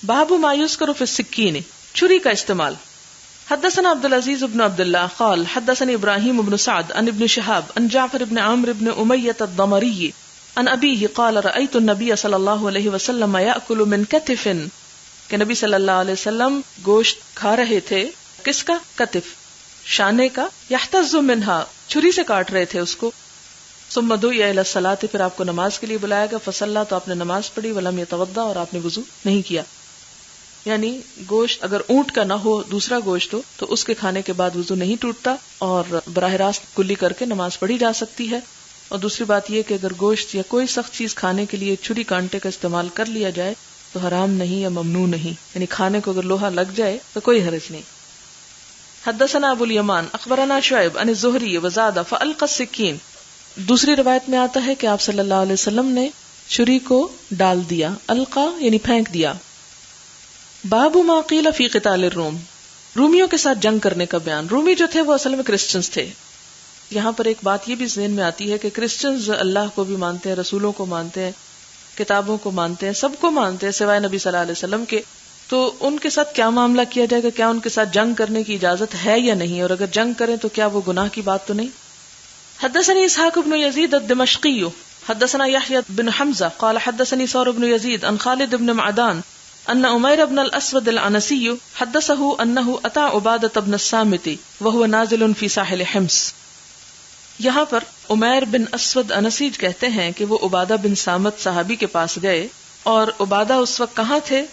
باب ما یذکر فی السکین، چھری کا استعمال. حدثنا عبد العزیز بن عبد اللہ قال حدثني ابراہیم بن سعد عن ابن شہاب عن جعفر بن عمرو بن امیۃ الضمری عن ابیہ قال رأیت النبی صلی اللہ علیہ وسلم یأکل من کتف، کہ نبی صلی اللہ علیہ وسلم گوشت کھا رہے تھے. کس کا؟ کتف، شانے کا. یحتز منہا، چھری سے کاٹ رہے تھے اس کو. ثم دعی الی الصلاۃ، پھر آپ کو نماز کے لیے بلایا گیا. فصلی، تو آپ نے نماز پڑھی. ولم یتوضا، اور آپ نے وضو نہیں کیا. یعنی گوشت اگر اونٹ کا نہ ہو، دوسرا گوشت ہو، تو اس کے کھانے کے بعد وضو نہیں ٹوٹتا اور براہ راست کلی کر کے نماز پڑھی جا سکتی ہے. اور دوسری بات یہ کہ اگر گوشت یا کوئی سخت چیز کھانے کے لیے چھری کانٹے کا استعمال کر لیا جائے تو حرام نہیں یا ممنوع نہیں، یعنی کھانے کو اگر لوہا لگ جائے تو کوئی حرج نہیں. حدثنا ابو الیمان اخبرنا شعیب عن الزہری وزاد فالقى السکین. دوسری روایت میں آتا ہے کہ آپ صلی اللہ علیہ وسلم نے چھری کو ڈال دیا. القا یعنی پھینک دیا. باب ما قیل فی قتال الروم، رومیوں کے ساتھ جنگ کرنے کا بیان. رومی جو تھے وہ اصل میں کرسچنز تھے. یہاں پر ایک بات یہ بھی ذہن میں آتی ہے کہ کرسچنز اللہ کو بھی مانتے ہیں، رسولوں کو مانتے ہیں، کتابوں کو مانتے ہیں، سب کو مانتے ہیں سوائے نبی صلی اللہ علیہ وسلم کے. تو ان کے ساتھ کیا معاملہ کیا جائے گا؟ کیا ان کے ساتھ جنگ کرنے کی اجازت ہے یا نہیں؟ اور اگر جنگ کریں تو کیا وہ گناہ کی بات تو نہیں؟ حدثني اسحاق بن يزيد الدمشقي حدثنا يحيى بن حمزة قال حدثني ثور بن يزيد عن خالد بن معدان ان عمير بن الاسود العنسي حدثه انه اتى عبادة بن الصامت وهو نازل في ساحل حمص. یہاں پر عمیر بن اسود انسی کہتے ہیں کہ وہ عبادہ بن صامت صحابی کے پاس گئے، اور عبادہ اس وقت کہاں تھے؟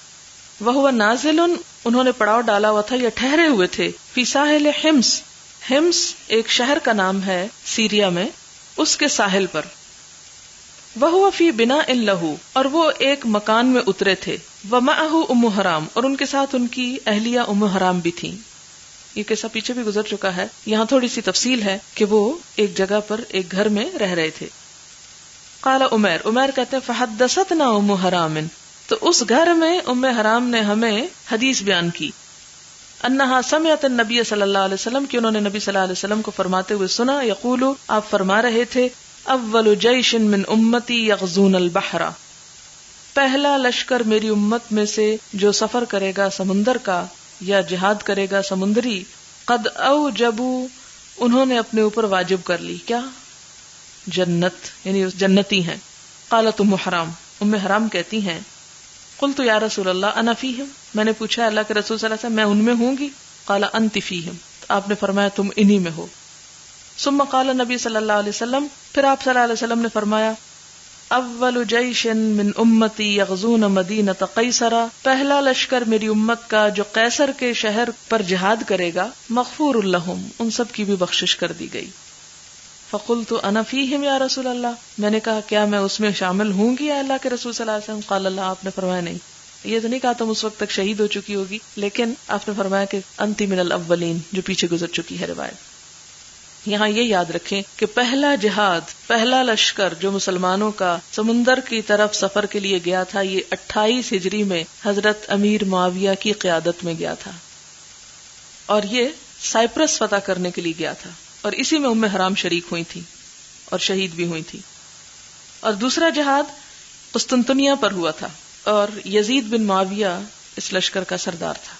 وهو نازل، انہوں نے پڑاؤ ڈالا ہوا تھا یا ٹھہرے ہوئے تھے. فی ساحل حمص، حمص ایک شہر کا نام ہے سیریا میں، اس کے ساحل پر. وَهُوَ فِي بِنَاءٍ لَهُ، اور وہ ایک مکان میں اترے تھے. وَمَعَهُ أُمُّ حرام، اور ان کے ساتھ ان کی اہلیہ ام حرام بھی تھیں. یہ قصہ پیچھے بھی گزر چکا ہے، یہاں تھوڑی سی تفصیل ہے کہ وہ ایک جگہ پر ایک گھر میں رہ رہے تھے. قال عمیر کہتے ہیں فحدثتنا ام حرام، تو اس گھر میں ام حرام نے ہمیں حدیث بیان کی. انہا سمعت النبی صلی اللہ علیہ وسلم، کہ انہوں نے نبی صلی اللہ علیہ وسلم کو فرماتے ہوئے سنا. یقول، آپ فرما رہے تھے اول جیش من امتی یغزون البحر، پہلا لشکر میری امت میں سے جو سفر کرے گا سمندر کا یا جہاد کرے گا سمندری. قد اوجبوا، انہوں نے اپنے اوپر واجب کر لی. کیا؟ جنت، یعنی جنتی ہیں. قالت ام حرام کہتی ہیں قلت یا رسول اللہ انا فیہم، میں نے پوچھا اللہ کے رسول صلی اللہ علیہ وسلم میں ان میں ہوں گی؟ قال انت فیہم، آپ نے فرمایا تم انہی میں ہو. ثم قال نبی صلی اللہ علیہ وسلم، پھر آپ صلی اللہ علیہ وسلم نے فرمایا اول جیش من امتی یغزون مدینۃ قیصر، پہلا لشکر میری امت کا جو قیصر کے شہر پر جہاد کرے گا، مغفور لہم، ان سب کی بھی بخشش کر دی گئی. فقلت انا فیہم یا رسول اللہ، میں نے کہا کیا میں اس میں شامل ہوں گی یا اللہ کے رسول صلی اللہ علیہ وسلم؟ قال اللہ، آپ نے فرمایا نہیں. یہ تو نہیں کہا تم اس وقت تک شہید ہو چکی ہوگی، لیکن آپ نے فرمایا کہ انتی من الاولین، جو پیچھے گزر چکی ہے روایت. یہاں یہ یاد رکھیں کہ پہلا جہاد، پہلا لشکر جو مسلمانوں کا سمندر کی طرف سفر کے لیے گیا تھا، یہ 28 ہجری میں حضرت امیر معاویہ کی قیادت میں گیا تھا، اور یہ سائپرس فتح کرنے کے لیے گیا تھا، اور اسی میں ام حرام شریک ہوئی تھی اور شہید بھی ہوئی تھی. اور دوسرا جہاد قسطنطنیہ پر ہوا تھا، اور یزید بن معاویہ اس لشکر کا سردار تھا.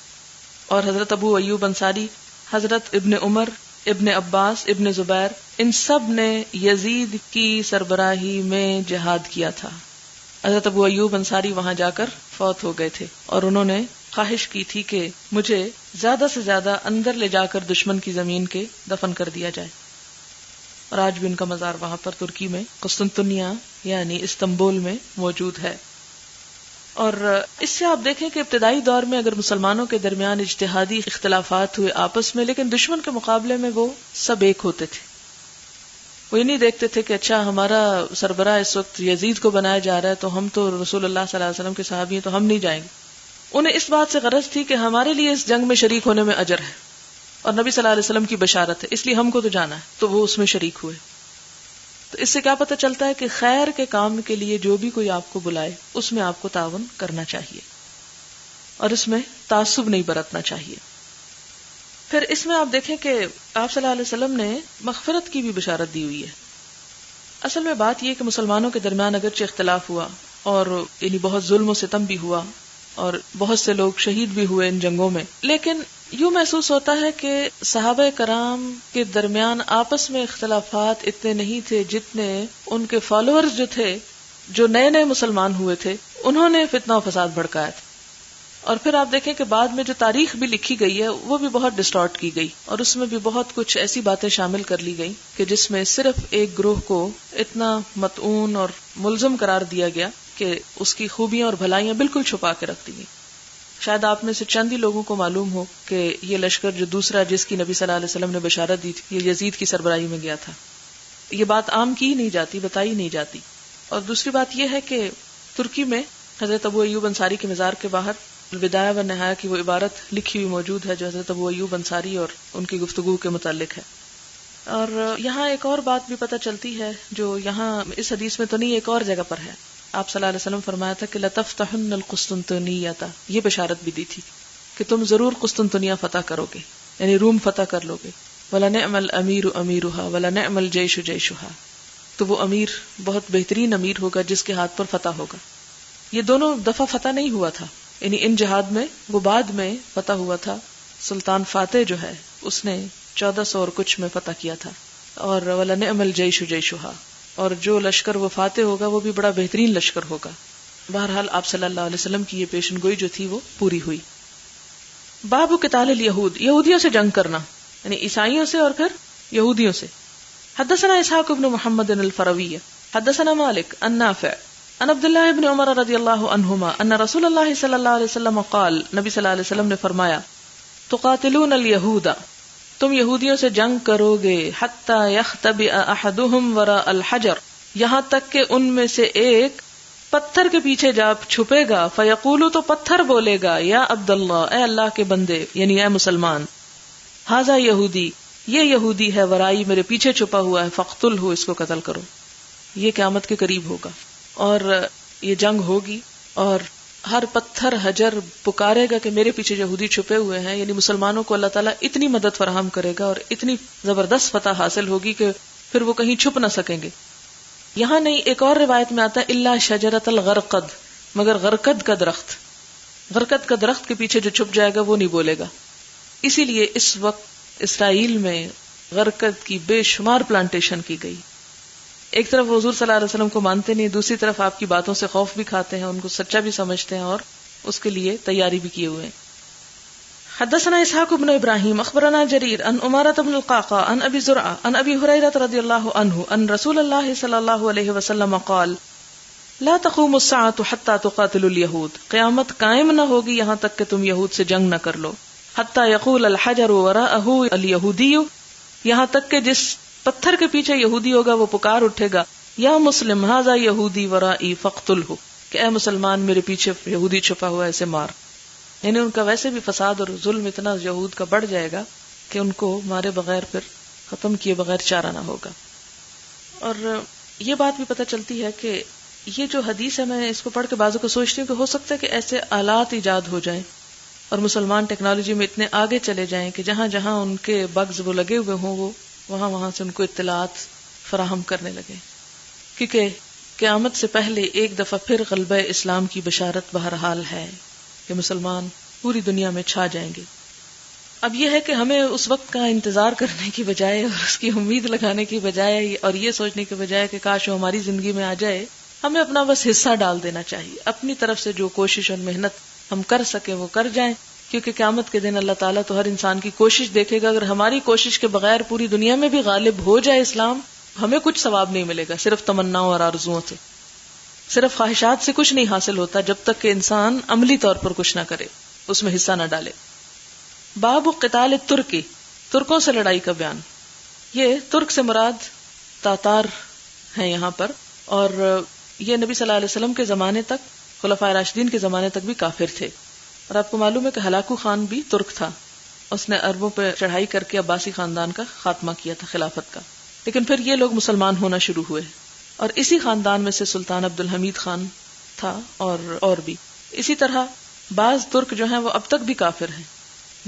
اور حضرت ابو ایوب انصاری، حضرت ابن عمر، ابن عباس، ابن زبیر، ان سب نے یزید کی سربراہی میں جہاد کیا تھا. حضرت ابو ایوب انصاری وہاں جا کر فوت ہو گئے تھے، اور انہوں نے خواہش کی تھی کہ مجھے زیادہ سے زیادہ اندر لے جا کر دشمن کی زمین کے دفن کر دیا جائے. اور آج بھی ان کا مزار وہاں پر ترکی میں قسطنطنیہ یعنی استنبول میں موجود ہے. اور اس سے آپ دیکھیں کہ ابتدائی دور میں اگر مسلمانوں کے درمیان اجتہادی اختلافات ہوئے آپس میں، لیکن دشمن کے مقابلے میں وہ سب ایک ہوتے تھے. وہ یہ نہیں دیکھتے تھے کہ اچھا ہمارا سربراہ اس وقت یزید کو بنایا جا رہا ہے تو ہم تو رسول اللہ صلی اللہ علیہ وسلم کے صحابی ہیں تو ہم نہیں جائیں گے. انہیں اس بات سے غرض تھی کہ ہمارے لیے اس جنگ میں شریک ہونے میں اجر ہے اور نبی صلی اللہ علیہ وسلم کی بشارت ہے، اس لیے ہم کو تو جانا ہے، تو وہ اس میں شریک ہوئے. تو اس سے کیا پتہ چلتا ہے کہ خیر کے کام کے لیے جو بھی کوئی آپ کو بلائے اس میں آپ کو تعاون کرنا چاہیے اور اس میں تعصب نہیں برتنا چاہیے. پھر اس میں آپ دیکھیں کہ آپ صلی اللہ علیہ وسلم نے مغفرت کی بھی بشارت دی ہوئی ہے. اصل میں بات یہ کہ مسلمانوں کے درمیان اگرچہ اختلاف ہوا اور یعنی بہت ظلم و ستم بھی ہوا، اور بہت سے لوگ شہید بھی ہوئے ان جنگوں میں. لیکن یوں محسوس ہوتا ہے کہ صحابہ کرام کے درمیان آپس میں اختلافات اتنے نہیں تھے جتنے ان کے فالوورز جو تھے، جو نئے نئے مسلمان ہوئے تھے، انہوں نے فتنہ و فساد بھڑکایا تھا. اور پھر آپ دیکھیں کہ بعد میں جو تاریخ بھی لکھی گئی ہے وہ بھی بہت ڈسٹارٹ کی گئی، اور اس میں بھی بہت کچھ ایسی باتیں شامل کر لی گئی کہ جس میں صرف ایک گروہ کو اتنا مطعون اور ملزم قرار دیا گیا کہ اس کی خوبیاں اور بھلائیاں بالکل چھپا کے رکھ دی گئی. شاید آپ میں سے چند ہی لوگوں کو معلوم ہو کہ یہ لشکر جو دوسرا جس کی نبی صلی اللہ علیہ وسلم نے بشارت دی تھی، یہ یزید کی سربراہی میں گیا تھا. یہ بات عام کی نہیں جاتی، بتائی نہیں جاتی. اور دوسری بات یہ ہے کہ ترکی میں حضرت ابو ایوب انصاری کے مزار کے باہر البدایہ و نہایہ کی وہ عبارت لکھی ہوئی موجود ہے جو حضرت ابو ایوب انصاری اور ان کی گفتگو کے متعلق ہے. اور یہاں ایک اور بات بھی پتہ چلتی ہے جو یہاں اس حدیث میں تو نہیں، ایک اور جگہ پر ہے. آپ صلی اللہ علیہ وسلم فرمایا تھا کہ لَتَفْتَحُنَّ الْقُسْطُنْطِنِيَّةَ، یہ بشارت بھی دی تھی کہ تم ضرور قسطنطنیہ فتح کرو گے، یعنی روم فتح کر لو گے. وَلَنِعْمَ الْأَمِيرُ أَمِيرُهَا وَلَنِعْمَ الْجَيْشُ جَيْشُهَا، تو وہ امیر بہت بہترین امیر ہوگا جس کے ہاتھ پر فتح ہوگا. یہ دونوں دفعہ فتح نہیں ہوا تھا، یعنی ان جہاد میں، وہ بعد میں فتح ہوا تھا. سلطان فاتح جو ہے اس نے 1400 اور کچھ میں فتح کیا تھا. اور وَلَنِعْمَ الْجَيْشُ جَيْشُهَا، اور جو لشکر وہ فاتح ہوگا وہ بھی بڑا بہترین لشکر ہوگا. بہرحال آپ صلی اللہ علیہ وسلم کی یہ پیشن گوئی جو تھی وہ پوری ہوئی. باب قتال الیہود، یہودیوں سے جنگ کرنا، یعنی عیسائیوں سے اور پھر یہودیوں سے. حدثنا اسحاق بن محمد الفروی حدثنا مالک عن نافع عن عبد اللہ بن عمر رضی اللہ عنہما ان رسول اللہ صلی اللہ علیہ وسلم قال، نبی صلی اللہ علیہ وسلم نے فرمایا، تقاتلون الیہود، تم یہودیوں سے جنگ کرو گے، حتی یختبئ احدہم وراء الحجر، یہاں تک کہ ان میں سے ایک پتھر کے پیچھے جا چھپے گا، فیقولو، تو پتھر بولے گا، یا عبداللہ، اے اللہ کے بندے، یعنی اے مسلمان، ھذا یہودی، یہ یہودی ہے، ورائی، میرے پیچھے چھپا ہوا ہے، فاقتلہ، اس کو قتل کرو. یہ قیامت کے قریب ہوگا اور یہ جنگ ہوگی، اور ہر پتھر حجر پکارے گا کہ میرے پیچھے یہودی چھپے ہوئے ہیں. یعنی مسلمانوں کو اللہ تعالیٰ اتنی مدد فراہم کرے گا اور اتنی زبردست فتح حاصل ہوگی کہ پھر وہ کہیں چھپ نہ سکیں گے. یہاں نہیں، ایک اور روایت میں آتا ہے الا شجرۃ الغرقد، مگر غرقد کا درخت، غرقد کا درخت کے پیچھے جو چھپ جائے گا وہ نہیں بولے گا. اسی لیے اس وقت اسرائیل میں غرقد کی بے شمار پلانٹیشن کی گئی. ایک طرف حضور صلی اللہ علیہ وسلم کو مانتے نہیں، دوسری طرف آپ کی باتوں سے خوف بھی کھاتے ہیں، ان کو سچا بھی سمجھتے ہیں اور اس کے لیے تیاری بھی کیے ہوئے ہیں. حدثنا اسحاق بن ابراہیم اخبرنا جریر عن عمارة بن القعقاع عن ابی زرعہ عن ابی ہریرہ رضی اللہ عنہ ان رسول اللہ صلی اللہ علیہ وسلم قال، لا تقوم الساعة حتى تقاتل اليهود، قیامت قائم نہ ہوگی یہاں تک کہ تم یہود سے جنگ نہ کر لو. حتى يقول الحجر وراءه اليهودي، یہاں تک کہ جس پتھر کے پیچھے یہودی ہوگا وہ پکار اٹھے گا، یا مسلم ھذا یہودی ورائی فاقتلہ، کہ اے مسلمان میرے پیچھے یہودی چھپا ہوا ہے، اسے مار. یعنی ان کا ویسے بھی فساد اور ظلم اتنا یہود کا بڑھ جائے گا کہ ان کو مارے بغیر، پھر ختم کیے بغیر چارہ نہ ہوگا. اور یہ بات بھی پتہ چلتی ہے کہ یہ جو حدیث ہے، میں اس کو پڑھ کے بعضوں کو سوچتی ہوں کہ ہو سکتا ہے کہ ایسے آلات ایجاد ہو جائیں اور مسلمان ٹیکنالوجی میں اتنے آگے چلے جائیں کہ جہاں جہاں ان کے بگز وہ لگے ہوئے ہوں، وہ وہاں سے ان کو اطلاعات فراہم کرنے لگے. کیونکہ قیامت سے پہلے ایک دفعہ پھر غلبہ اسلام کی بشارت بہرحال ہے کہ مسلمان پوری دنیا میں چھا جائیں گے. اب یہ ہے کہ ہمیں اس وقت کا انتظار کرنے کی بجائے اور اس کی امید لگانے کی بجائے اور یہ سوچنے کی بجائے کہ کاش وہ ہماری زندگی میں آ جائے، ہمیں اپنا بس حصہ ڈال دینا چاہیے. اپنی طرف سے جو کوشش اور محنت ہم کر سکیں وہ کر جائیں، کیونکہ قیامت کے دن اللہ تعالیٰ تو ہر انسان کی کوشش دیکھے گا. اگر ہماری کوشش کے بغیر پوری دنیا میں بھی غالب ہو جائے اسلام، ہمیں کچھ ثواب نہیں ملے گا. صرف تمناؤں اور آرزوؤں سے، صرف خواہشات سے کچھ نہیں حاصل ہوتا جب تک کہ انسان عملی طور پر کچھ نہ کرے، اس میں حصہ نہ ڈالے. باب قتال ترکی، ترکوں سے لڑائی کا بیان. یہ ترک سے مراد تاتار ہیں یہاں پر، اور یہ نبی صلی اللہ علیہ وسلم کے زمانے تک، خلفائے راشدین کے زمانے تک بھی کافر تھے. اور آپ کو معلوم ہے کہ ہلاکو خان بھی ترک تھا، اس نے عربوں پہ چڑھائی کر کے عباسی خاندان کا خاتمہ کیا تھا، خلافت کا. لیکن پھر یہ لوگ مسلمان ہونا شروع ہوئے، اور اسی خاندان میں سے سلطان عبد الحمید خان تھا اور بھی. اسی طرح بعض ترک جو ہیں وہ اب تک بھی کافر ہیں،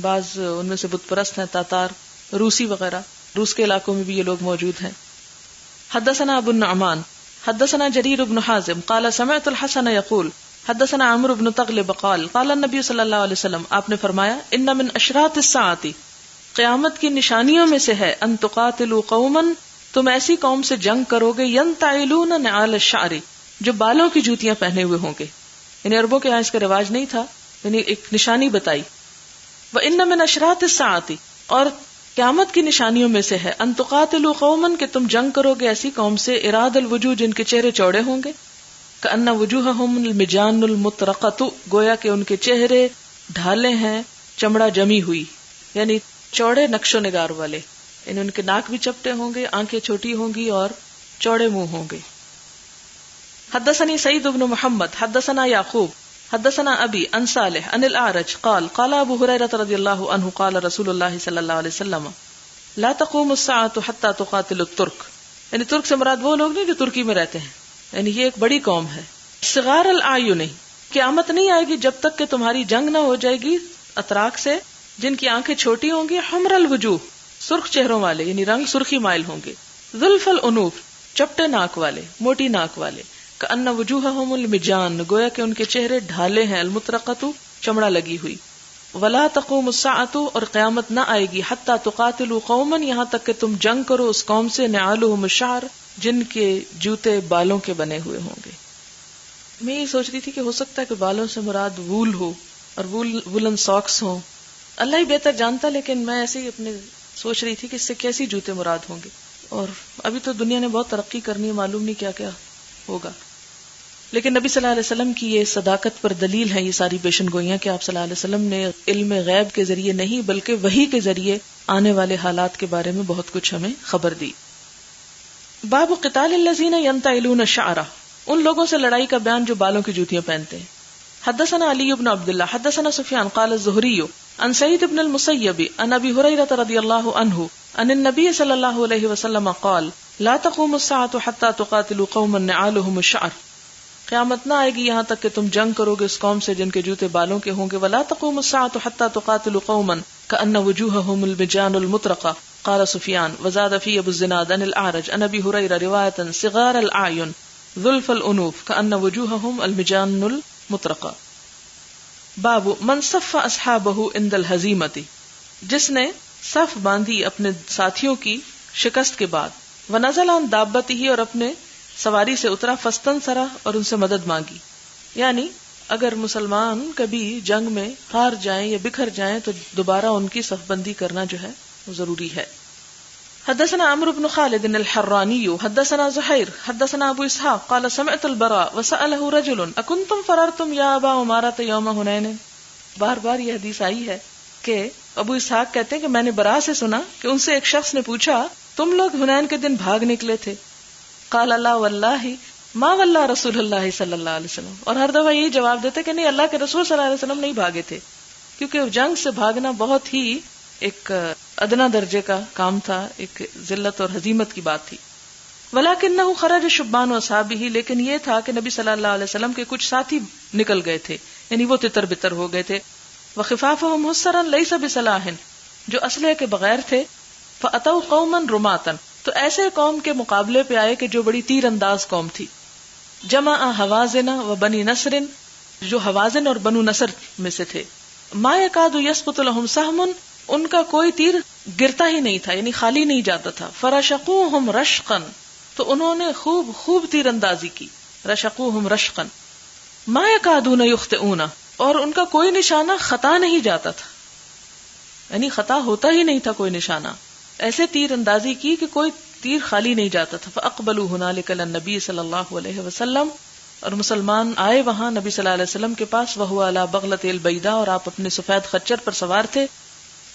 بعض ان میں سے بت پرست ہیں، تاتار، روسی وغیرہ، روس کے علاقوں میں بھی یہ لوگ موجود ہیں. حدثنا ابو النعمان حدثنا جریر بن حازم قال سمعت الحسن يقول حدثنا عمرو بن تغلب قال قال النبی صلی اللہ علیہ وسلم، آپ نے فرمایا ان من اشراط الساعۃ، قیامت کی نشانیوں میں سے ہے ان تقاتلوا قوما، تم ایسی قوم سے جنگ کرو گے ینتعلون نعال الشعر، جو بالوں کی جوتیاں پہنے ہوئے ہوں گے. یعنی عربوں کے یہاں اس کا رواج نہیں تھا، یعنی ایک نشانی بتائی. وان من اشراط الساعۃ، اور قیامت کی نشانیوں میں سے ہے ان تقاتلوا قوما، کہ تم جنگ کرو گے ایسی قوم سے اراد الوجوہ، جن کے چہرے چوڑے ہوں گے، کأن وجوہہم المجان المطرقۃ، گویا کہ ان کے چہرے ڈھالے ہیں چمڑا جمی ہوئی، یعنی چوڑے نقش و نگار والے، یعنی ان کے ناک بھی چپٹے ہوں گے، آنکھیں چھوٹی ہوں گی اور چوڑے منہ ہوں گے. حدثني سعید بن محمد حدثنا یعقوب حدثنا ابی عن صالح عن الاعرج قال قال ابو ہریرہ رضی اللہ عنہ قال رسول اللہ صلی اللہ علیہ وسلم لا تقوم الساعة حتى تقاتل الترک، یعنی ترک سے مراد وہ لوگ نہیں جو ترکی میں رہتے ہیں، یعنی یہ ایک بڑی قوم ہے. صغار الاعین، قیامت نہیں آئے گی جب تک کہ تمہاری جنگ نہ ہو جائے گی اتراک سے جن کی آنکھیں چھوٹی ہوں گی، حمر الوجوہ، سرخ چہروں والے، یعنی رنگ سرخی مائل ہوں گے، ذلف الانوف، چپٹے ناک والے، موٹی ناک والے، کأن وجوہہم المجان، گویا کہ ان کے چہرے ڈھالے ہیں، المطرقۃ، چمڑا لگی ہوئی. ولا تقوم الساعۃ، اور قیامت نہ آئے گی حتی تقاتلوا قوما، یہاں تک کہ تم جنگ کرو اس قوم سے نعالہم الشعر، جن کے جوتے بالوں کے بنے ہوئے ہوں گے. میں یہ سوچ رہی تھی کہ ہو سکتا ہے کہ بالوں سے مراد وول ہو اور وولن ساکس ہوں، اللہ ہی بہتر جانتا، لیکن میں ایسے ہی اپنے سوچ رہی تھی کہ اس سے کیسی جوتے مراد ہوں گے. اور ابھی تو دنیا نے بہت ترقی کرنی ہے، معلوم نہیں کیا کیا ہوگا. لیکن نبی صلی اللہ علیہ وسلم کی یہ صداقت پر دلیل ہے یہ ساری پیشن گوئیاں کہ آپ صلی اللہ علیہ وسلم نے علم غیب کے ذریعے نہیں بلکہ وحی کے ذریعے آنے والے حالات کے بارے میں بہت کچھ ہمیں خبر دی. باب قتال الذین ینتعلون الشعر، ان لوگوں سے لڑائی کا بیان جو بالوں کی جوتیاں پہنتے ہیں. حدثنا علی بن عبداللہ حدثنا سفیان قال الزہری عن سعید بن المسیب عن ابی ہریرہ رضی اللہ عنہ عن النبی صلی اللہ علیہ وسلم قال لا تقوم الساعة حتى تقاتلوا قوما نعالهم الشعر، قیامت نہ آئے گی یہاں تک کہ تم جنگ کرو گے اس قوم سے جن کے جوتے بالوں کے ہوں گے. ولا تقوم الساعة حتى تقاتلوا قوما كأن وجوههم المجان المطرقة. قال سفیان وزاد فی ابو الزناد عن الاعرج عن ابی ہریرہ روایتا صغار الاعین ذلف الانوف كأن وجوههم المجان المطرقة. باب من صف اصحابہ عند الہزیمۃ، جس نے صف باندھی اپنے ساتھیوں کی شکست کے بعد، ونزل عن دابتہ، اور اپنے سواری سے اترا، فاستنصر، اور ان سے مدد مانگی. یعنی اگر مسلمان کبھی جنگ میں ہار جائیں یا بکھر جائیں تو دوبارہ ان کی صف بندی کرنا جو ہے وہ ضروری ہے. حدثنا عمرو بن خالد الحرانی حدثنا زہیر حدثنا ابو اسحاق قال سمعت البراء وسأله رجل اکنتم فررتم یا ابا عمارۃ یوم حنین. بار بار یہ حدیث آئی ہے کہ ابو اسحاق کہتے ہیں کہ میں نے براء سے سنا کہ ان سے ایک شخص نے پوچھا تم لوگ حنین کے دن بھاگ نکلے تھے. قال اللہ واللہ ما واللہ رسول اللہ صلی اللہ علیہ وسلم، اور ہر دفعہ یہی جواب دیتے کہ نہیں، اللہ کے رسول صلی اللہ علیہ وسلم نہیں بھاگے تھے، کیونکہ جنگ سے بھاگنا بہت ہی ایک ادنا درجے کا کام تھا، ایک ذلت اور ہزیمت کی بات تھی. ولکنہ خرج شبان و اصحابہ، لیکن یہ تھا کہ نبی صلی اللہ علیہ وسلم کے کچھ ساتھی نکل گئے تھے، یعنی وہ تتر بتر ہو گئے تھے. وخفافہم حسرا لیس بصلاح، جو اسلحے کے بغیر تھے. فاتوا قوما رماتا، تو ایسے قوم کے مقابلے پہ آئے کہ جو بڑی تیر انداز قوم تھی. جمع حوازن و بنی نصر، جو حوازن اور بنو نصر میں سے تھے. ما یکاد یسقط لهم سهم، ان کا کوئی تیر گرتا ہی نہیں تھا، یعنی خالی نہیں جاتا تھا. فرشقوہم رشقا، تو انہوں نے خوب تیر اندازی کی. رشقوہم رشقا ما یکادون یخطئون، اور ان کا کوئی نشانہ خطا نہیں جاتا تھا، یعنی خطا ہوتا ہی نہیں تھا کوئی نشانہ. ایسے تیر اندازی کی کہ کوئی تیر خالی نہیں جاتا تھا. فاقبلوا هنالک النبی صلی اللہ علیہ وسلم، اور مسلمان آئے وہاں نبی صلی اللہ علیہ وسلم کے پاس. وهو علی بغلۃ البیضاء، اور آپ اپنے سفید خچر پر سوار تھے.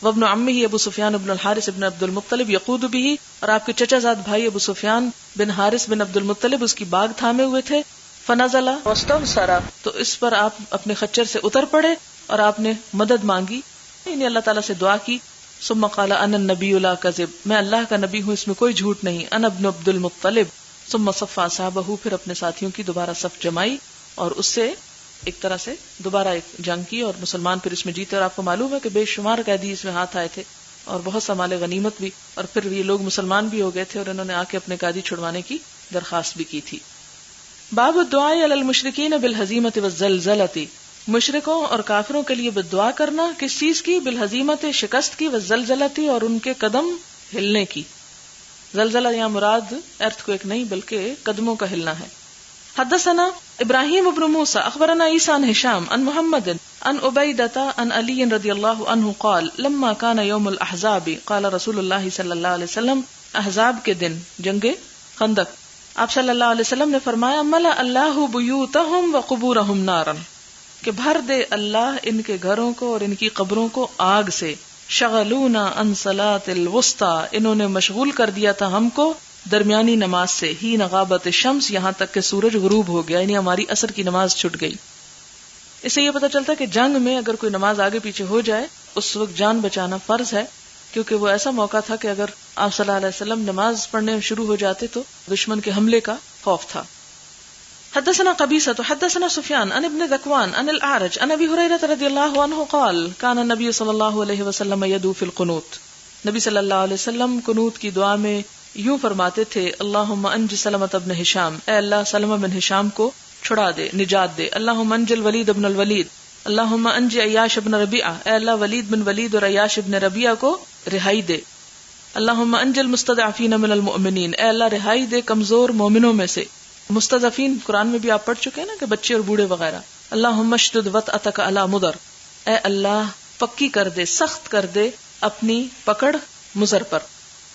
وابن عمہ ابو سفیان بن الحارث بن عبد المطلب یقود به، اور آپ کے چچا زاد بھائی ابو سفیان بن حارث بن عبد المطلب اس کی باگ تھامے ہوئے تھے. فنزل واستنصر، تو اس پر آپ اپنے خچر سے اتر پڑے اور آپ نے مدد مانگی، یعنی اللہ تعالیٰ سے دعا کی. ثم قال انا النبی لا کذب، میں اللہ کا نبی ہوں، اس میں کوئی جھوٹ نہیں. انا ابن عبد المطلب. ثم صف اصحابہ، پھر اپنے ساتھیوں کی دوبارہ صف جمائی اور اس سے ایک طرح سے دوبارہ ایک جنگ کی، اور مسلمان پھر اس میں جیتے. اور آپ کو معلوم ہے کہ بے شمار قیدی اس میں ہاتھ آئے تھے اور بہت سا مال غنیمت بھی، اور پھر یہ لوگ مسلمان بھی ہو گئے تھے اور انہوں نے آ کے اپنے قیدی چھڑوانے کی درخواست بھی کی تھی. باب الدعاء علی المشرکین بالہزیمۃ والزلزلۃ، مشرکوں اور کافروں کے لیے بدعا کرنا کس چیز کی؟ بالہزیمت، شکست کی، والزلزلۃ، اور ان کے قدم ہلنے کی. زلزلہ یہاں مراد ارتھ کوئک نہیں بلکہ قدموں کا ہلنا ہے. حدثنا ابراہیم ابن موسیٰ اخبرنا عیسیٰ عن ہشام عن محمد عن عبیدۃ عن علی رضی اللہ عنہ قال لما کان یوم الاحزاب قال رسول اللہ صلی اللہ علیہ وسلم، احزاب کے دن، جنگ خندق، آپ صلی اللہ علیہ وسلم نے فرمایا ملأ اللہ بیوتہم وقبورہم نارا، کہ بھر دے اللہ ان کے گھروں کو اور ان کی قبروں کو آگ سے. شغلونا عن صلاۃ الوسطی، انہوں نے مشغول کر دیا تھا ہم کو درمیانی نماز سے، ہی غابت الشمس، یہاں تک کہ سورج غروب ہو گیا، یعنی ہماری عصر کی نماز چھٹ گئی. اس سے یہ پتہ چلتا ہے کہ جنگ میں اگر کوئی نماز آگے پیچھے ہو جائے اس وقت جان بچانا فرض ہے، کیونکہ وہ ایسا موقع تھا کہ اگر آپ صلی اللہ علیہ وسلم نماز پڑھنے شروع ہو جاتے تو دشمن کے حملے کا خوف تھا. حدثنا قبیصۃ حدثنا سفیان عن ابن ذکوان عن الاعرج عن ابی ہریرہ رضی اللہ عنہ قال کان النبی صلی اللہ علیہ وسلم یدعو فی القنوت، نبی صلی اللہ علیہ وسلم قنوت کی دعا میں یوں فرماتے تھے اللہم انج سلمۃ بن ہشام، اے اللہ سلمہ بن ہشام کو چھڑا دے، نجات دے. اللہم انج الولید بن الولید، اللہم انج عیاش بن ربیعہ، اے اللہ ولید بن ولید اور عیاش بن ربیعہ کو رہائی دے. اللہم انج المستضعفین من المؤمنین، اے اللہ رہائی دے کمزور مومنوں میں سے. مستضعفین قرآن میں بھی آپ پڑھ چکے ہیں نا کہ بچے اور بوڑھے وغیرہ. اللہم اشدد وطأتک علی مضر، اے اللہ پکی کر دے، سخت کر دے اپنی پکڑ مضر پر.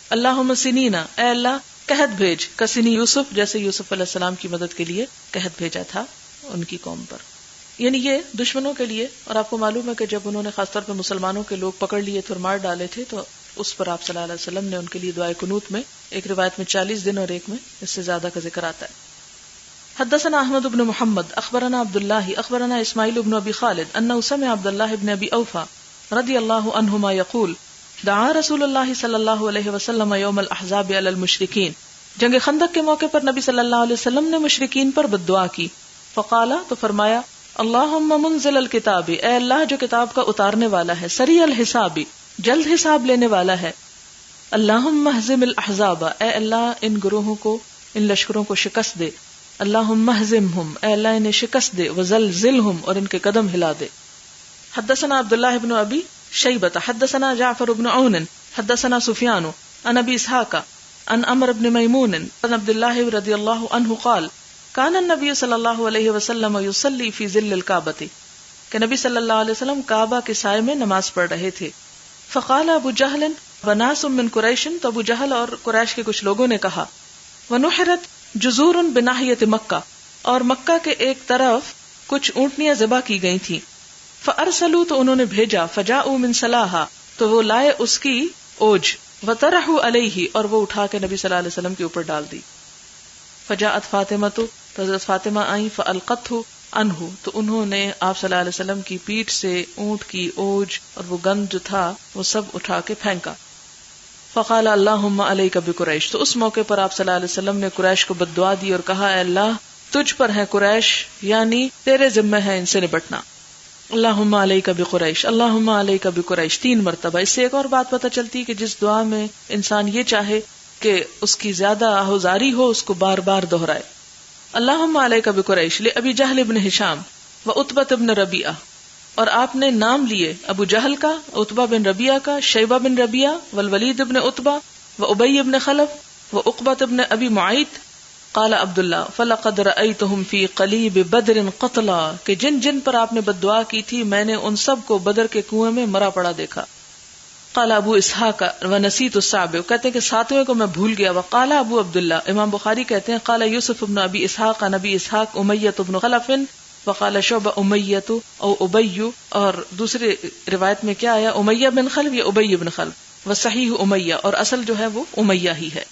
اللہم سنینا، اے اللہ قحط بھیج، کسنی یوسف، جیسے یوسف علیہ السلام کی مدد کے لیے قحط بھیجا تھا ان کی قوم پر. یعنی یہ دشمنوں کے لیے. اور آپ کو معلوم ہے کہ جب انہوں نے خاص طور پہ مسلمانوں کے لوگ پکڑ لیے تھے اور مار ڈالے تھے تو اس پر آپ صلی اللہ علیہ وسلم نے ان کے لیے دعائے قنوت میں ایک روایت میں 40 دن اور ایک میں اس سے زیادہ کا ذکر آتا ہے. حدثنا احمد بن محمد اخبرنا عبد اللہ اخبرنا اسماعیل بن ابی خالد انه سمع عبد اللہ بن ابی اوفا رضی اللہ عنہما یقول دعا رسول اللہ صلی اللہ علیہ وسلم یوم الاحزاب علی المشرکین، جنگ خندق کے موقع پر نبی صلی اللہ علیہ وسلم نے مشرکین پر بددعا کی. فقال، تو فرمایا اللہم منزل الکتاب، اے اللہ جو کتاب کا اتارنے والا ہے، سریع الحساب، جلد حساب لینے والا ہے. اللہم اہزم الاحزاب، اے اللہ ان گروہوں کو، ان لشکروں کو شکست دے. اللہم اہزمہم، اے اللہ انہیں شکست دے. وزلزلہم، اور ان کے قدم ہلا دے. حدثنا عبداللہ بن ابی شیبۃ حدثنا جعفر بن عون حدثنا سفیان عن ابی اسحاق عن عمرو بن میمون عن عبد اللہ رضی اللہ عنہ قال کان النبی صلی اللہ علیہ وسلم یصلی فی ظل الکعبۃ، کہ نبی صلی اللہ علیہ وسلم کعبہ کے سائے میں نماز پڑھ رہے تھے. فقال ابو جہل وناس من قریش، تو ابو جہل اور قریش کے کچھ لوگوں نے کہا ونحرت جزور بناحیۃ مکہ، اور مکہ کے ایک طرف کچھ اونٹنیاں ذبح کی گئی تھیں. فارسلوا، تو انہوں نے بھیجا. فجاءوا من صلاحا، تو وہ لائے اس کی اوج. وطرحوا علیہ، اور وہ اٹھا کے نبی صلی اللہ علیہ وسلم کے اوپر ڈال دی. فجاءت فاطمہ، تو حضرت فاطمہ آئیں. فالقته عنہ، تو انہوں نے آپ صلی اللہ علیہ وسلم کی پیٹھ سے اونٹ کی اوج اور وہ گند جو تھا وہ سب اٹھا کے پھینکا. فقال اللہم علیک بقریش، تو اس موقع پر آپ صلی اللہ علیہ وسلم نے قریش کو بددعا دی اور کہا اے اللہ تجھ پر ہے قریش، یعنی تیرے ذمہ ہے ان سے نبٹنا. اللہم علیک بقریش، اللہم علیک بقریش 3 مرتبہ. اس سے ایک اور بات پتہ چلتی کہ جس دعا میں انسان یہ چاہے کہ اس کی زیادہ آہوزاری ہو اس کو بار بار دہرائے. اللہم علیک بقریش لابی جہل بن ہشام وعتبۃ بن ربیعہ، اور آپ نے نام لیے ابو جہل کا، عتبہ بن ربیعہ کا، شیبہ بن ربیعہ والولید بن عتبہ وابی بن خلف وعقبۃ بن ابی معیط. قال عبداللہ فلقد رأیتہم فی قلیب بدر قتلا، کہ جن جن پر آپ نے بددعا کی تھی میں نے ان سب کو بدر کے کنویں میں مرا پڑا دیکھا. قال ابو اسحاق ونسیت السابع، کہتے ہیں کہ 7ویں کو میں بھول گیا. وقال ابو عبداللہ، امام بخاری کہتے ہیں قال یوسف بن ابی اسحاق نبی اسحاق امیۃ بن خلف وقال شعبہ امیۃ او ابی، اور دوسری روایت میں کیا آیا امیہ بن خلف یا ابی بن خلف، وصحیح امیہ، اور اصل جو ہے وہ امیہ ہی ہے.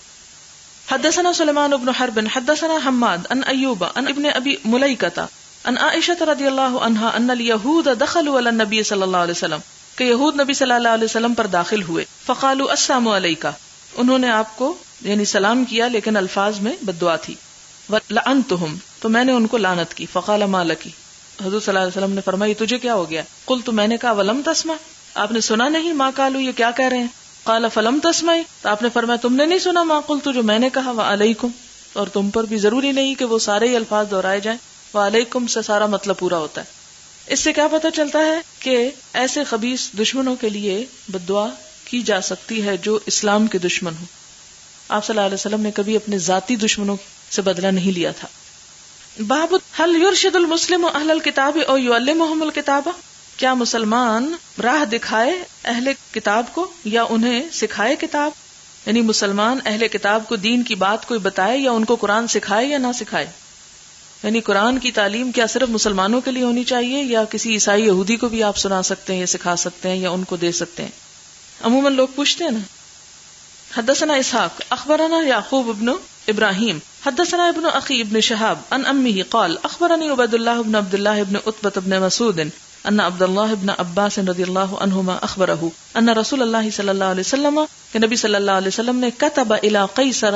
حدثنا سلیمان بن حرب حدثنا حماد عن ایوب عن ابن ابی ملیکۃ عن عائشہ رضی اللہ عنہا ان الیہود دخلوا علی النبی صلی اللہ علیہ وسلم، کہ یہود نبی صلی اللہ علیہ وسلم پر داخل ہوئے. فقالوا السلام علیکہ، انہوں نے آپ کو یعنی سلام کیا لیکن الفاظ میں بددعا تھی. لعنتہم، تو میں نے ان کو لعنت کی. فقال ما لکی، حضور صلی اللہ علیہ وسلم نے فرمایا تجھے کیا ہو گیا؟ قلت، میں نے کہا ولم تسمع، آپ نے سنا نہیں؟ ما قالوا، یہ کیا کہہ رہے ہیں؟ قال فلم تسمعی، تو آپ نے فرمایا تم نے نہیں سنا؟ ما قلت، جو میں نے کہا. وعلیکم، اور تم پر بھی ضروری نہیں کہ وہ سارے ہی الفاظ دہرائے جائیں. وعلیکم سے سارا مطلب پورا ہوتا ہے. اس سے کیا پتہ چلتا ہے کہ ایسے خبیث دشمنوں کے لیے بد دعا کی جا سکتی ہے جو اسلام کے دشمن ہو. آپ صلی اللہ علیہ وسلم نے کبھی اپنے ذاتی دشمنوں سے بدلہ نہیں لیا تھا. باب هل يرشد المسلم اہل الکتاب او يعلمهم الکتاب، کیا مسلمان راہ دکھائے اہل کتاب کو یا انہیں سکھائے کتاب؟ یعنی مسلمان اہل کتاب کو دین کی بات کوئی بتائے یا ان کو قرآن سکھائے یا نہ سکھائے. یعنی قرآن کی تعلیم کیا صرف مسلمانوں کے لیے ہونی چاہیے یا کسی عیسائی یہودی کو بھی آپ سنا سکتے ہیں یا سکھا سکتے ہیں یا ان کو دے سکتے ہیں؟ عموماً لوگ پوچھتے ہیں نا. حدثنا اسحاق اخبرنا یعقوب ابن ابراہیم حدثنا ابن اخی ابن شہاب عن امہ قال اخبرنی عبید اللہ ابن عبد اللہ ابن عتبۃ ابن مسعود ان عبد اللہ ابن عباس رضی اللہ عنہما اخبرہ ان رسول اللہ صلی اللہ علیہ وسلم کہ نبی صلی اللہ علیہ وسلم نے کتب الی قیصر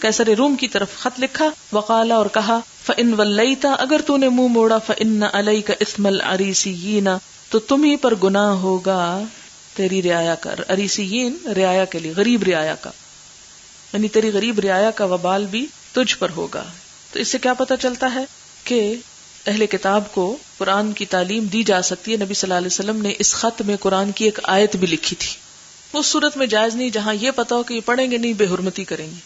قیصر روم کی طرف خط لکھا. وقال اور کہا فإن ولیت اگر تو نے منہ موڑا فإن علیک اسم العریسیین تو تم ہی پر گناہ ہوگا تیری رعایا کا. عریسیین رعایا کے لیے غریب رعایا کا، یعنی تیری غریب رعایا کا وبال بھی تجھ پر ہوگا. تو اس سے کیا پتہ چلتا ہے کہ اہل کتاب کو قرآن کی تعلیم دی جا سکتی ہے. نبی صلی اللہ علیہ وسلم نے اس خط میں قرآن کی ایک آیت بھی لکھی تھی. اس صورت میں جائز نہیں جہاں یہ پتا ہو کہ یہ پڑھیں گے نہیں بے حرمتی کریں گے.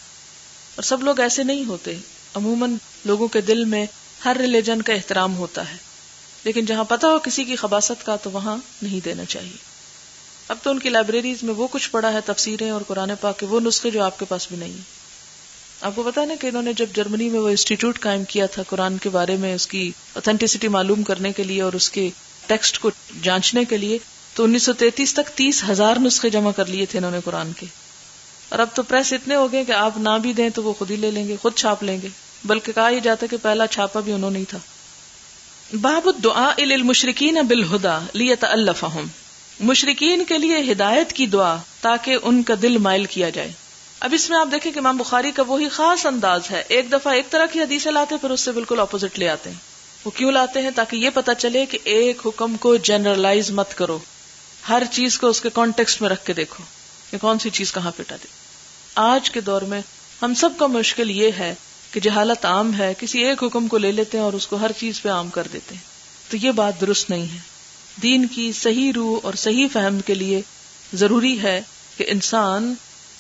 اور سب لوگ ایسے نہیں ہوتے. عموماً لوگوں کے دل میں ہر ریلیجن کا احترام ہوتا ہے، لیکن جہاں پتا ہو کسی کی خباثت کا تو وہاں نہیں دینا چاہیے. اب تو ان کی لائبریریز میں وہ کچھ پڑا ہے تفسیریں اور قرآن پاک کے وہ نسخے جو آپ کے پاس بھی نہیں ہیں. آپ کو پتا ہے نا کہ انہوں نے جب جرمنی میں وہ انسٹیٹیوٹ قائم کیا تھا قرآن کے بارے میں اس کی اوتھینٹسٹی معلوم کرنے کے لیے اور اس کے ٹیکسٹ کو جانچنے کے لیے، تو 1933 تک 30,000 نسخے جمع کر لیے تھے انہوں نے قرآن کے. اور اب تو پریس اتنے ہو گئے کہ آپ نہ بھی دیں تو وہ خود ہی لے لیں گے، خود چھاپ لیں گے. بلکہ کہا یہ جاتا کہ پہلا چھاپا بھی انہوں نے ہی تھا. باب الدعاء للمشرکین بالہدی لیتألفہم، مشرکین کے لیے ہدایت کی دعا تاکہ ان کا دل مائل کیا جائے. اب اس میں آپ دیکھیں کہ امام بخاری کا وہی خاص انداز ہے. ایک دفعہ ایک طرح کی حدیثیں لاتے ہیں پھر اس سے بالکل اپوزٹ لے آتے ہیں. وہ کیوں لاتے ہیں؟ تاکہ یہ پتا چلے کہ ایک حکم کو جنرلائز مت کرو، ہر چیز کو اس کے کانٹیکسٹ میں رکھ کے دیکھو کہ کون سی چیز کہاں پٹا دے. آج کے دور میں ہم سب کا مشکل یہ ہے کہ جہالت عام ہے، کسی ایک حکم کو لے لیتے ہیں اور اس کو ہر چیز پہ عام کر دیتے ہیں. تو یہ بات درست نہیں ہے. دین کی صحیح روح اور صحیح فہم کے لیے ضروری ہے کہ انسان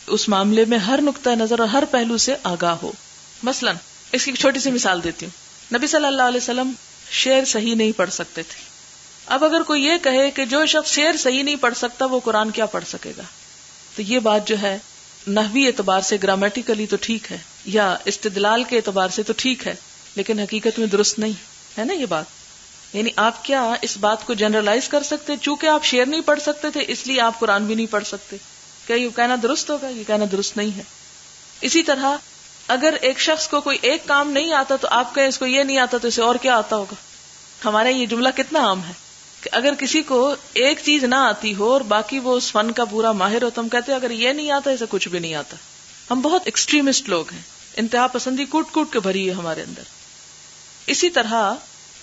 اس معاملے میں ہر نقطہ نظر اور ہر پہلو سے آگاہ ہو. مثلا اس کی چھوٹی سی مثال دیتی ہوں. نبی صلی اللہ علیہ وسلم شعر صحیح نہیں پڑھ سکتے تھے. اب اگر کوئی یہ کہے کہ جو شخص شعر صحیح نہیں پڑھ سکتا وہ قرآن کیا پڑھ سکے گا، تو یہ بات جو ہے نحوی اعتبار سے گرامیٹیکلی تو ٹھیک ہے یا استدلال کے اعتبار سے تو ٹھیک ہے، لیکن حقیقت میں درست نہیں ہے نا یہ بات. یعنی آپ کیا اس بات کو جنرلائز کر سکتے چونکہ آپ شعر نہیں پڑھ سکتے تھے اس لیے آپ قرآن بھی نہیں پڑھ سکتے؟ کیا یہ کہنا درست ہوگا؟ یہ کہنا درست نہیں ہے. اسی طرح اگر ایک شخص کو کوئی ایک کام نہیں آتا تو آپ کہیں اس کو یہ نہیں آتا تو اسے اور کیا آتا ہوگا. ہمارے یہ جملہ کتنا عام ہے کہ اگر کسی کو ایک چیز نہ آتی ہو اور باقی وہ اس فن کا پورا ماہر ہو تو ہم کہتے ہیں اگر یہ نہیں آتا اسے کچھ بھی نہیں آتا. ہم بہت ایکسٹریمسٹ لوگ ہیں، انتہا پسندی کوٹ کوٹ کے بھری ہے ہمارے اندر. اسی طرح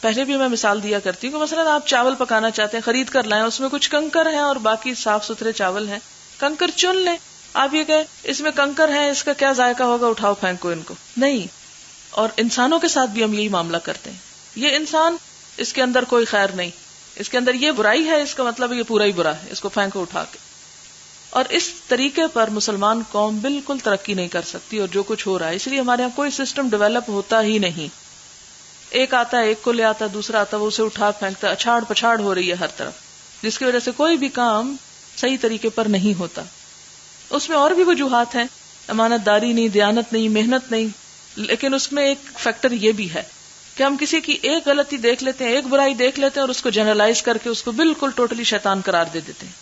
پہلے بھی میں مثال دیا کرتی ہوں کہ مثلا آپ چاول پکانا چاہتے ہیں، خرید کر لائیں، اس میں کچھ کنکر ہیں اور باقی صاف ستھرے چاول ہیں. کنکر چن لیں. آپ یہ کہیں اس میں کنکر ہیں اس کا کیا ذائقہ ہوگا، اٹھاؤ پھینکو ان کو. نہیں. اور انسانوں کے ساتھ بھی ہم یہی معاملہ کرتے ہیں. یہ انسان اس کے اندر کوئی خیر نہیں، اس کے اندر یہ برائی ہے، اس کا مطلب یہ پورا ہی برا ہے، اس کو پھینکو اٹھا کے. اور اس طریقے پر مسلمان قوم بالکل ترقی نہیں کر سکتی. اور جو کچھ ہو رہا ہے اس لیے ہمارے یہاں کوئی سسٹم ڈیولپ ہوتا ہی نہیں. ایک آتا ہے ایک کو لے آتا ہے، دوسرا آتا ہے وہ اسے اٹھا پھینکتا ہے، اچھاڑ پچھاڑ ہو رہی ہے ہر طرف، جس کی وجہ سے کوئی بھی کام صحیح طریقے پر نہیں ہوتا. اس میں اور بھی وجوہات ہیں، امانت داری نہیں، دیانت نہیں، محنت نہیں. لیکن اس میں ایک فیکٹر یہ بھی ہے کہ ہم کسی کی ایک غلطی دیکھ لیتے ہیں، ایک برائی دیکھ لیتے ہیں اور اس کو جنرلائز کر کے اس کو بالکل ٹوٹلی شیطان قرار دے دیتے ہیں.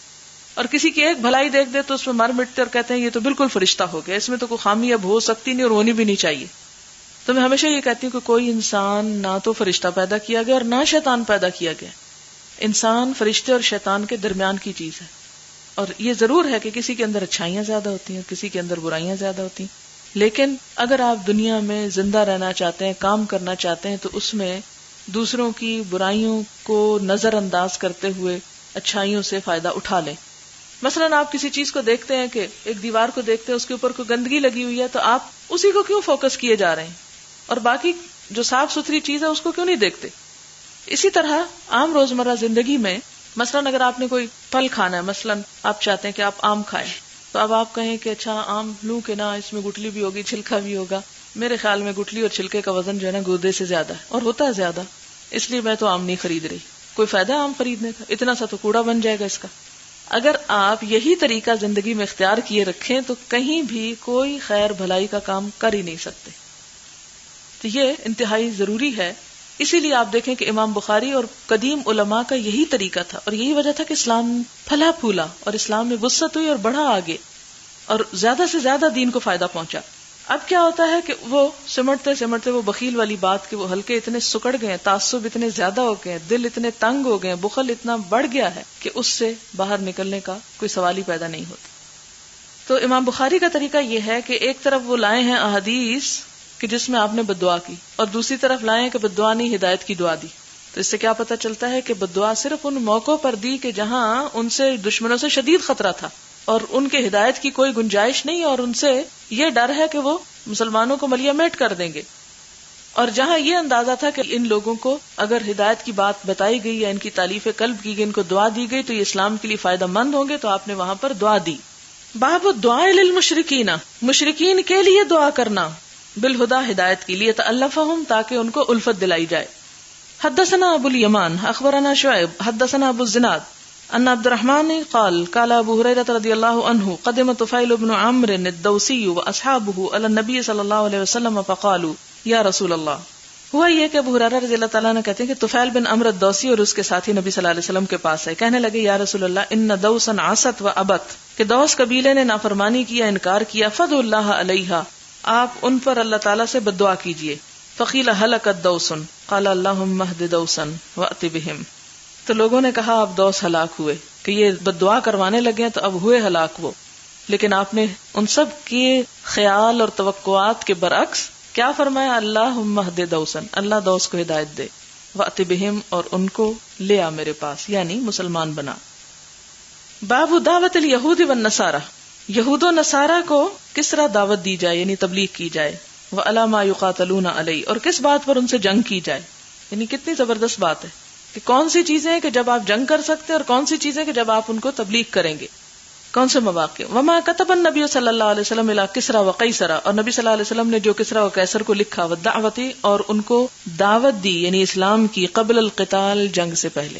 اور کسی کی ایک بھلائی دیکھ دے تو اس میں مر مٹتے اور کہتے ہیں یہ تو بالکل فرشتہ ہو گیا، اس میں تو کوئی خامی اب ہو سکتی نہیں اور ہونی بھی نہیں چاہیے. تو میں ہمیشہ یہ کہتی ہوں کہ کوئی انسان نہ تو فرشتہ پیدا کیا گیا اور نہ شیطان پیدا کیا گیا. انسان فرشتے اور شیطان کے درمیان کی چیز ہے. اور یہ ضرور ہے کہ کسی کے اندر اچھائیاں زیادہ ہوتی ہیں، کسی کے اندر برائیاں زیادہ ہوتی ہیں. لیکن اگر آپ دنیا میں زندہ رہنا چاہتے ہیں، کام کرنا چاہتے ہیں، تو اس میں دوسروں کی برائیوں کو نظر انداز کرتے ہوئے اچھائیوں سے فائدہ اٹھا لیں. مثلا آپ کسی چیز کو دیکھتے ہیں کہ ایک دیوار کو دیکھتے ہیں اس کے اوپر کوئی گندگی لگی ہوئی ہے، تو آپ اسی کو کیوں فوکس کیے جا رہے ہیں اور باقی جو صاف ستھری چیز ہے اس کو کیوں نہیں دیکھتے؟ اسی طرح عام روزمرہ زندگی میں مثلاً اگر آپ نے کوئی پھل کھانا ہے، مثلاً آپ چاہتے ہیں کہ آپ آم کھائیں، تو اب آپ کہیں کہ اچھا آم لوں کہ نہ، اس میں گٹلی بھی ہوگی چھلکا بھی ہوگا. میرے خیال میں گٹلی اور چھلکے کا وزن جو ہے نا گردے سے زیادہ ہے، اور ہوتا ہے زیادہ، اس لیے میں تو آم نہیں خرید رہی. کوئی فائدہ ہے آم خریدنے کا؟ اتنا سا تو کوڑا بن جائے گا اس کا. اگر آپ یہی طریقہ زندگی میں اختیار کیے رکھیں تو کہیں بھی کوئی خیر بھلائی کا کام کر ہی نہیں سکتے. تو یہ انتہائی ضروری ہے. اسی لیے آپ دیکھیں کہ امام بخاری اور قدیم علماء کا یہی طریقہ تھا، اور یہی وجہ تھا کہ اسلام پھلا پھولا اور اسلام میں وسعت ہوئی اور بڑھا آگے، اور زیادہ سے زیادہ دین کو فائدہ پہنچا. اب کیا ہوتا ہے کہ وہ سمٹتے سمٹتے وہ بخیل والی بات کہ وہ ہلکے اتنے سکڑ گئے، تعصب اتنے زیادہ ہو گئے، دل اتنے تنگ ہو گئے، بخل اتنا بڑھ گیا ہے کہ اس سے باہر نکلنے کا کوئی سوال ہی پیدا نہیں ہوتا. تو امام بخاری کا طریقہ یہ ہے کہ ایک طرف وہ لائے ہیں احادیث کہ جس میں آپ نے بددعا کی، اور دوسری طرف لائے ہیں کہ بددعا نہیں، ہدایت کی دعا دی. تو اس سے کیا پتہ چلتا ہے کہ بددعا صرف ان موقعوں پر دی کہ جہاں ان سے دشمنوں سے شدید خطرہ تھا اور ان کے ہدایت کی کوئی گنجائش نہیں، اور ان سے یہ ڈر ہے کہ وہ مسلمانوں کو ملیہ میٹ کر دیں گے. اور جہاں یہ اندازہ تھا کہ ان لوگوں کو اگر ہدایت کی بات بتائی گئی یا ان کی تالیف قلب کی گئی، ان کو دعا دی گئی تو یہ اسلام کے لیے فائدہ مند ہوں گے، تو آپ نے وہاں پر دعا دی. باب الدعاء للمشرکین، مشرکین کے لیے دعا کرنا، بالہدا ہدایت کے لیے، تألفہم تاکہ ان کو الفت دلائی جائے. حدثنا ابو الیمان اخبرنا شعیب حدثنا ابو الزناد ان عبد الرحمن قال قال ابو ہریرہ رضی اللہ عنہ قدم طفیل بن عمرو الدوسی واصحابہ علی النبی صلی اللہ علیہ وسلم فقالوا یا رسول اللہ. ہوا یہ کہ ابو ہریرہ رضی اللہ تعالیٰ عنہ کہتے ہیں کہ طفیل بن عمرو الدوسی اور اس کے ساتھی نبی صلی اللہ علیہ وسلم کے پاس ہے، کہنے لگے یا رسول اللہ ان دوسا عصت و ابت، کہ دوس قبیلے نے نافرمانی کیا، انکار کیا، فدعوا اللہ علیہا، آپ ان پر اللہ تعالیٰ سے بددعا کیجئے. فقیل ہلکت دوس قال اللہم اہد دوسا وأت بہم، تو لوگوں نے کہا آپ دوس ہلاک ہوئے، کہ یہ بددعا کروانے لگے تو اب ہوئے ہلاک وہ. لیکن آپ نے ان سب کے خیال اور توقعات کے برعکس کیا فرمایا؟ اللہم اہد دوسا، اللہ دوس کو ہدایت دے، وأت بہم، اور ان کو لے آ میرے پاس، یعنی مسلمان بنا. باب دعوت الیہود والنصارى، یہود و نصارہ کو کس طرح دعوت دی جائے یعنی تبلیغ کی جائے. وعلی ما یقاتلون علیہ، اور کس بات پر ان سے جنگ کی جائے. یعنی کتنی زبردست بات ہے کہ کون سی چیزیں ہیں کہ جب آپ جنگ کر سکتے ہیں اور کون سی چیزیں کہ جب آپ ان کو تبلیغ کریں گے، کون سے مواقع. وما کتب النبی صلی اللہ علیہ وسلم الی کسری و قیصر، اور نبی صلی اللہ علیہ وسلم نے جو کسری و قیصر کو لکھا، والدعوت، اور ان کو دعوت دی یعنی اسلام کی، قبل القتال، جنگ سے پہلے،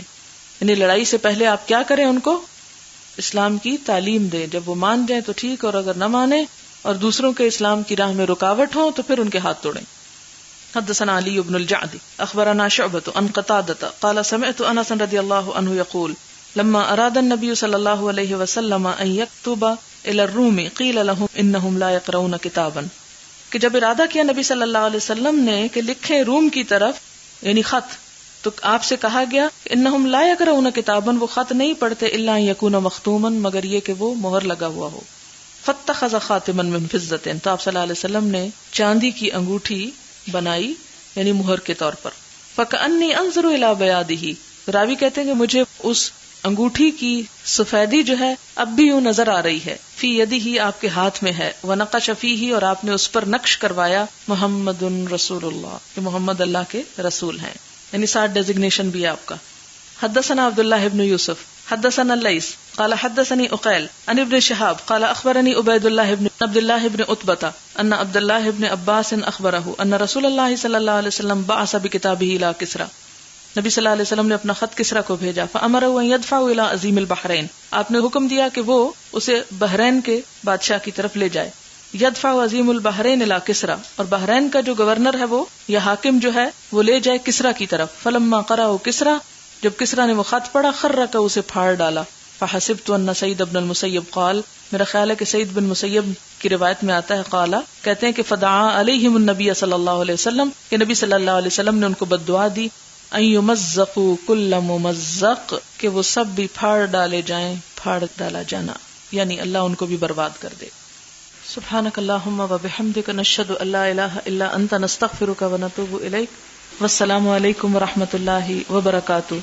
یعنی لڑائی سے پہلے آپ کیا کریں؟ ان کو اسلام کی تعلیم دیں. جب وہ مان جائیں تو ٹھیک، اور اگر نہ مانے اور دوسروں کے اسلام کی راہ میں رکاوٹ ہو تو پھر ان کے ہاتھ توڑیں. حدثنا علی بن الجعد اخبرنا شعبۃ عن قتادۃ قال سمعت انس رضی اللہ عنہ یقول لما اراد النبی صلی اللہ علیہ وسلم ان یکتب الی الروم قیل لهم انهم لا يقرؤون کتابا، کہ جب ارادہ کیا نبی صلی اللہ علیہ وسلم نے کہ لکھیں روم کی طرف یعنی خط، تو آپ سے کہا گیا انہم لا یقرؤون کتابا، وہ خط نہیں پڑھتے، الا ان یکون مختوما، مگر یہ کہ وہ مہر لگا ہوا ہو. فاتخذ خاتما من فضة، تو آپ صلی اللہ علیہ وسلم نے چاندی کی انگوٹھی بنائی یعنی مہر کے طور پر. فکأنی انظر الی بیاضہ، راوی کہتے ہیں کہ مجھے اس انگوٹھی کی سفیدی جو ہے اب بھی یوں نظر آ رہی ہے. فی یدہ، آپ کے ہاتھ میں ہے. ونقش فیہ، اور آپ نے اس پر نقش کروایا محمد رسول اللہ، کہ محمد اللہ کے رسول ہیں، یعنی ساتھ ڈیزگنیشن بھی ہے آپ کا. حدثنا عبداللہ ابن یوسف حدثنا اللیث قال حدثني عقیل عن ابن شہاب قال اخبرني عبید اللہ ابن عبد اللہ ابن عتبہ ان عبد اللہ ابن عباس اخبرہ ان رسول اللہ صلی اللہ علیہ وسلم بعث بکتابہ الى کسری، نبی صلی اللہ علیہ وسلم نے اپنا خط کسری کو بھیجا. فامرہ ان يدفعوا الى عظیم البحرین، آپ نے حکم دیا کہ وہ اسے بحرین کے بادشاہ کی طرف لے جائے. یدفع عظیم البحرین الی کسری، اور بحرین کا جو گورنر ہے وہ یا حاکم جو ہے وہ لے جائے کسری کی طرف. فلما قرأوا کسری، جب کسری نے وہ خط پڑھا، خرق، اسے پھاڑ ڈالا. فحسبت ان سعید بن المسیب قال، میرا خیال ہے کہ سعید بن مسیب کی روایت میں آتا ہے قالا، کہتے ہیں کہ فدعا علیہم النبی صلی اللہ علیہ وسلم، کہ نبی صلی اللہ علیہ وسلم نے ان کو بددعا دی. ان یمزقوا کل ممزق، کہ وہ سب بھی پھاڑ ڈالے جائیں، پھاڑ ڈالا جانا، یعنی اللہ ان کو بھی برباد کر دے. سبحانک اللہم و بحمدک نشہد ان لا الہ الا انت نستغفرک و نتوب الیک. والسلام علیکم و رحمۃ اللہ وبرکاتہ.